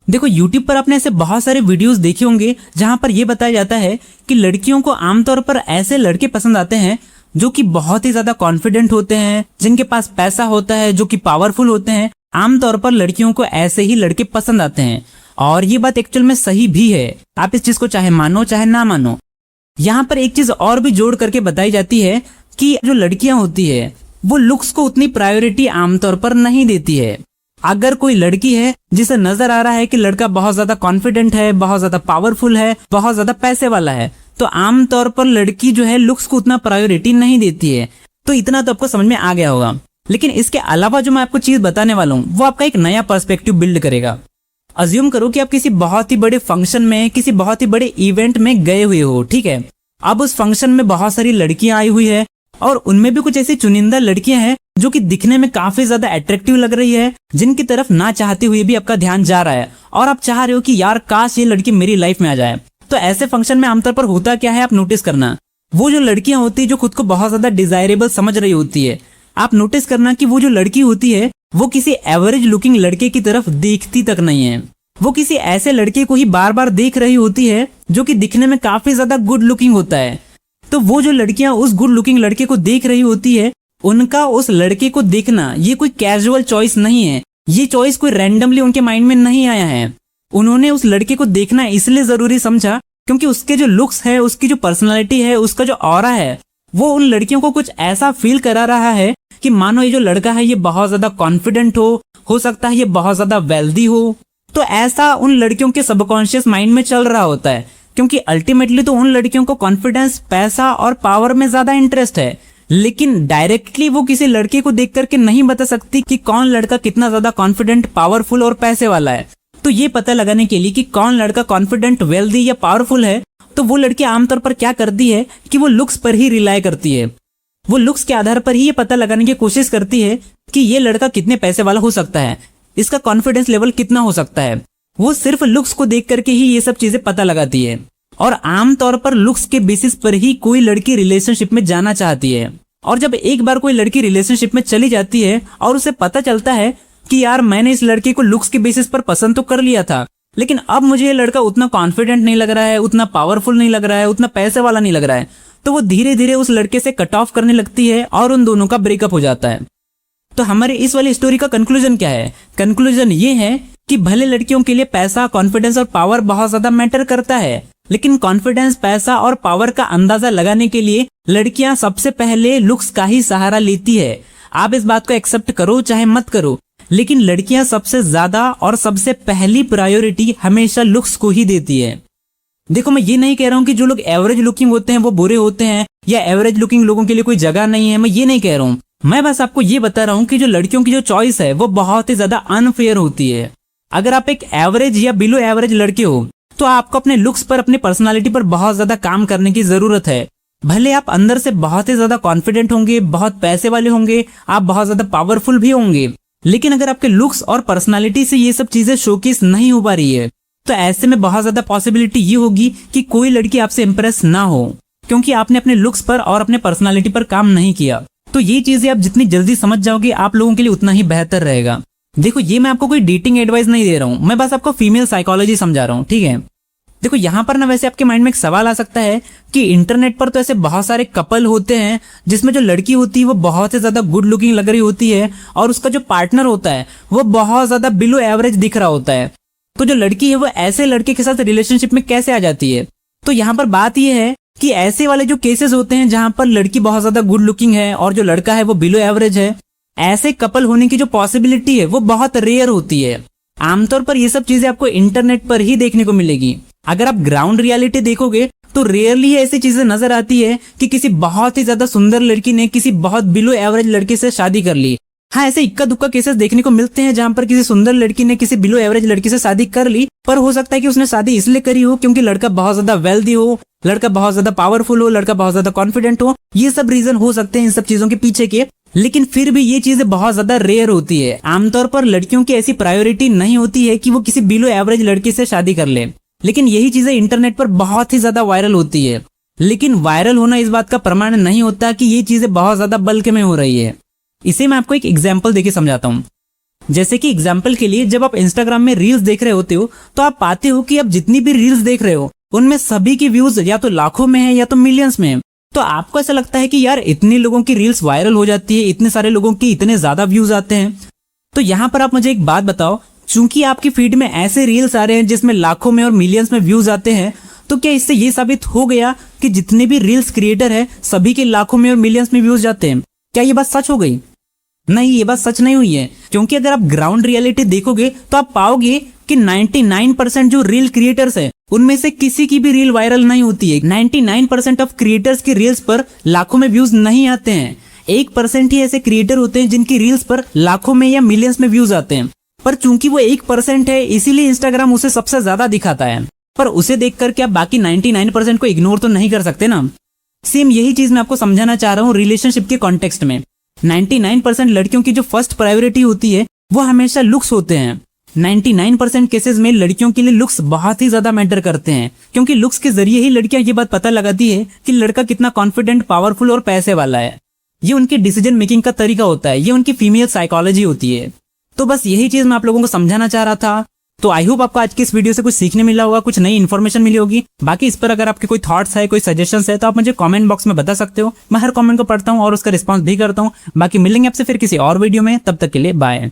देखो YouTube पर आपने ऐसे बहुत सारे वीडियोस देखे होंगे जहां पर यह बताया जाता है कि लड़कियों को आमतौर पर ऐसे लड़के पसंद आते हैं जो कि बहुत ही ज्यादा कॉन्फिडेंट होते हैं, जिनके पास पैसा होता है, जो कि पावरफुल होते हैं। आमतौर पर लड़कियों को ऐसे ही लड़के पसंद आते हैं और ये बात एक्चुअल में सही भी है। आप इस चीज को चाहे मानो चाहे ना मानो। यहाँ पर एक चीज और भी जोड़ करके बताई जाती है कि जो लड़कियां होती है वो लुक्स को उतनी प्रायोरिटी आमतौर पर नहीं देती है। अगर कोई लड़की है जिसे नजर आ रहा है कि लड़का बहुत ज्यादा कॉन्फिडेंट है, बहुत ज्यादा पावरफुल है, बहुत ज्यादा पैसे वाला है, तो आमतौर पर लड़की जो है लुक्स को उतना प्रायोरिटी नहीं देती है। तो इतना तो आपको समझ में आ गया होगा। लेकिन इसके अलावा जो मैं आपको चीज बताने वाला हूँ वो आपका एक नया पर्सपेक्टिव बिल्ड करेगा। अज्यूम करो कि आप किसी बहुत ही बड़े फंक्शन में, किसी बहुत ही बड़े इवेंट में गए हुए हो, ठीक है। अब उस फंक्शन में बहुत सारी लड़कियां आई हुई है और उनमें भी कुछ ऐसी चुनिंदा लड़कियां हैं जो कि दिखने में काफी ज्यादा अट्रैक्टिव लग रही है, जिनकी तरफ ना चाहते हुए भी आपका ध्यान जा रहा है और आप चाह रहे हो कि यार काश ये लड़की मेरी लाइफ में आ जाए। तो ऐसे फंक्शन में आमतौर पर होता क्या है, आप नोटिस करना, वो जो लड़कियां होती है जो खुद को बहुत ज्यादा डिजायरेबल समझ रही होती है, आप नोटिस करना कि वो जो लड़की होती है वो किसी एवरेज लुकिंग लड़के की तरफ देखती तक नहीं है। वो किसी ऐसे लड़के को ही बार बार देख रही होती है जो कि दिखने में काफी ज्यादा गुड लुकिंग होता है। तो वो जो लड़कियां उस गुड लुकिंग लड़के को देख रही होती है, उनका उस लड़के को देखना ये कोई कैजुअल चॉइस नहीं है, ये चॉइस कोई रैंडमली उनके माइंड में नहीं आया है। उन्होंने उस लड़के को देखना इसलिए जरूरी समझा क्योंकि उसके जो लुक्स है, उसकी जो पर्सनालिटी है, उसका जो ऑरा है, वो उन लड़कियों को कुछ ऐसा फील करा रहा है कि मानो ये जो लड़का है ये बहुत ज्यादा कॉन्फिडेंट हो सकता है ये बहुत ज्यादा वेल्दी हो। तो ऐसा उन लड़कियों के सबकॉन्शियस माइंड में चल रहा होता है क्योंकि अल्टीमेटली तो उन लड़कियों को कॉन्फिडेंस, पैसा और पावर में ज्यादा इंटरेस्ट है। लेकिन डायरेक्टली वो किसी लड़के को देख करके नहीं बता सकती कि कौन लड़का कितना ज्यादा कॉन्फिडेंट, पावरफुल और पैसे वाला है। तो ये पता लगाने के लिए कि कौन लड़का कॉन्फिडेंट, वेल्दी या पावरफुल है, तो वो लड़की आमतौर पर क्या करती है कि वो लुक्स पर ही रिलाई करती है। वो लुक्स के आधार पर ही ये पता लगाने की कोशिश करती है कि ये लड़का कितने पैसे वाला हो सकता है, इसका कॉन्फिडेंस लेवल कितना हो सकता है। वो सिर्फ लुक्स को देख करके ही ये सब चीजें पता लगाती है और आमतौर पर लुक्स के बेसिस पर ही कोई लड़की रिलेशनशिप में जाना चाहती है। और जब एक बार कोई लड़की रिलेशनशिप में चली जाती है और उसे पता चलता है कि यार मैंने इस लड़के को लुक्स के बेसिस पर पसंद तो कर लिया था, लेकिन अब मुझे ये लड़का उतना कॉन्फिडेंट नहीं लग रहा है, उतना पावरफुल नहीं लग रहा है, उतना पैसे वाला नहीं लग रहा है, तो वो धीरे धीरे उस लड़के से कट ऑफ करने लगती है और उन दोनों का ब्रेकअप हो जाता है। तो हमारे इस वाली स्टोरी का कंक्लूजन क्या है? कंक्लूजन ये है कि भले लड़कियों के लिए पैसा, कॉन्फिडेंस और पावर बहुत ज्यादा मैटर करता है, लेकिन कॉन्फिडेंस, पैसा और पावर का अंदाजा लगाने के लिए लड़कियां सबसे पहले लुक्स का ही सहारा लेती है। आप इस बात को एक्सेप्ट करो चाहे मत करो, लेकिन लड़कियां सबसे ज्यादा और सबसे पहली प्रायोरिटी हमेशा लुक्स को ही देती है। देखो मैं ये नहीं कह रहा हूँ कि जो लोग एवरेज लुकिंग होते हैं वो बुरे होते हैं या एवरेज लुकिंग लोगों के लिए कोई जगह नहीं है, मैं ये नहीं कह रहा हूँ। मैं बस आपको ये बता रहा हूँ कि जो लड़कियों की जो चॉइस है वो बहुत ही ज्यादा अनफेयर होती है। अगर आप एक एवरेज या बिलो एवरेज लड़के हो तो आपको अपने लुक्स पर, अपनी पर्सनालिटी पर बहुत ज्यादा काम करने की जरूरत है। भले आप अंदर से बहुत ही ज्यादा कॉन्फिडेंट होंगे, बहुत पैसे वाले होंगे, आप बहुत ज्यादा पावरफुल भी होंगे, लेकिन अगर आपके लुक्स और पर्सनालिटी से ये सब चीजें शोकेस नहीं हो पा रही है तो ऐसे में बहुत ज्यादा पॉसिबिलिटी ये होगी कि कोई लड़की आपसे इंप्रेस ना हो, क्योंकि आपने अपने लुक्स पर और अपने पर्सनालिटी पर काम नहीं किया। तो ये चीजें आप जितनी जल्दी समझ जाओगे आप लोगों के लिए उतना ही बेहतर रहेगा। देखो ये मैं आपको कोई डेटिंग एडवाइस नहीं दे रहा हूँ, मैं बस आपको फीमेल साइकोलॉजी समझा रहा हूँ, ठीक है। देखो यहाँ पर ना वैसे आपके माइंड में एक सवाल आ सकता है कि इंटरनेट पर तो ऐसे बहुत सारे कपल होते हैं जिसमें जो लड़की होती है वो बहुत ही ज्यादा गुड लुकिंग लग रही होती है और उसका जो पार्टनर होता है वो बहुत ज्यादा बिलो एवरेज दिख रहा होता है। तो जो लड़की है वो ऐसे लड़के के साथ रिलेशनशिप में कैसे आ जाती है? तो यहाँ पर बात यह है कि ऐसे वाले जो केसेस होते हैं जहां पर लड़की बहुत ज्यादा गुड लुकिंग है और जो लड़का है वो बिलो एवरेज है, ऐसे कपल होने की जो पॉसिबिलिटी है वो बहुत रेयर होती है। आमतौर पर ये सब चीजें आपको इंटरनेट पर ही देखने को मिलेगी। अगर आप ग्राउंड रियलिटी देखोगे तो रेयरली ऐसी चीजें नजर आती है कि किसी बहुत ही ज्यादा सुंदर लड़की ने किसी बहुत बिलो एवरेज लड़के से शादी कर ली। हाँ, ऐसे इक्का दुक्का केसेस देखने को मिलते हैं जहां पर किसी सुंदर लड़की ने किसी बिलो एवरेज लड़की से शादी कर ली, पर हो सकता है कि उसने शादी इसलिए करी हो क्योंकि लड़का बहुत ज्यादा वेल्दी हो, लड़का बहुत ज्यादा पावरफुल हो, लड़का बहुत ज्यादा कॉन्फिडेंट हो। ये सब रीजन हो सकते हैं इन सब चीजों के पीछे के, लेकिन फिर भी ये चीजें बहुत ज्यादा रेयर होती है। आमतौर पर लड़कियों की ऐसी प्रायोरिटी नहीं होती है कि वो किसी बिलो एवरेज लड़के से शादी कर ले, लेकिन यही चीजें इंटरनेट पर बहुत ही ज्यादा वायरल होती है। लेकिन वायरल होना इस बात का प्रमाण नहीं होता कि ये चीजें बहुत ज्यादा बल्क में हो रही है। इसे मैं आपको एक एग्जाम्पल देके समझाता हूँ। जैसे कि एग्जाम्पल के लिए जब आप इंस्टाग्राम में रील्स देख रहे होते हो तो आप पाते हो कि आप जितनी भी रील्स देख रहे हो उनमें सभी की व्यूज या तो लाखों में है या तो मिलियंस में है। तो आपको ऐसा लगता है कि यार इतने लोगों की रील्स वायरल हो जाती है, इतने सारे लोगों की इतने ज्यादा व्यूज आते हैं। तो यहाँ पर आप मुझे एक बात बताओ, चूंकि आपकी फीड में ऐसे रील्स आ रहे हैं जिसमें लाखों में और मिलियंस में व्यूज आते हैं, तो क्या इससे ये साबित हो गया कि जितने भी रील्स क्रिएटर है सभी के लाखों में और मिलियंस में व्यूज जाते हैं? क्या ये बात सच हो गई? नहीं, ये बात सच नहीं हुई है, क्योंकि अगर आप ग्राउंड रियलिटी देखोगे तो आप पाओगे कि 99% जो रील क्रिएटर्स है उनमें से किसी की भी रील वायरल नहीं होती है। 99% ऑफ क्रिएटर्स की रील्स पर लाखों में व्यूज नहीं आते हैं। 1% ही ऐसे क्रिएटर होते हैं जिनकी रील्स पर लाखों में या मिलियंस में व्यूज आते हैं। पर चूंकि वो 1% है इसीलिए इंस्टाग्राम उसे सबसे ज्यादा दिखाता है। पर उसे देखकर क्या बाकी 99% को इग्नोर तो नहीं कर सकते ना। सेम यही चीज मैं आपको समझाना चाह रहा हूँ रिलेशनशिप के कॉन्टेक्स्ट में। 99% लड़कियों की जो फर्स्ट प्रायोरिटी होती है वो हमेशा लुक्स होते हैं। 99% केसेस में लड़कियों के लिए लुक्स बहुत ही ज्यादा मैटर करते हैं, क्योंकि लुक्स के जरिए ही लड़कियां ये बात पता लगाती है कि लड़का कितना कॉन्फिडेंट, पावरफुल और पैसे वाला है। ये उनके डिसीजन मेकिंग का तरीका होता है, ये उनकी फीमेल साइकोलॉजी होती है। तो बस यही चीज मैं आप लोगों को समझाना चाह रहा था। तो आई होप आपको आज की इस वीडियो से कुछ सीखने मिला होगा, कुछ नई इन्फॉर्मेशन मिली होगी। बाकी इस पर अगर आपके कोई थॉट्स है, कोई सजेशंस है तो आप मुझे कमेंट बॉक्स में बता सकते हो। मैं हर कमेंट को पढ़ता हूँ और उसका रिस्पॉन्स भी करता हूँ। बाकी मिलेंगे आपसे फिर किसी और वीडियो में, तब तक के लिए बाय।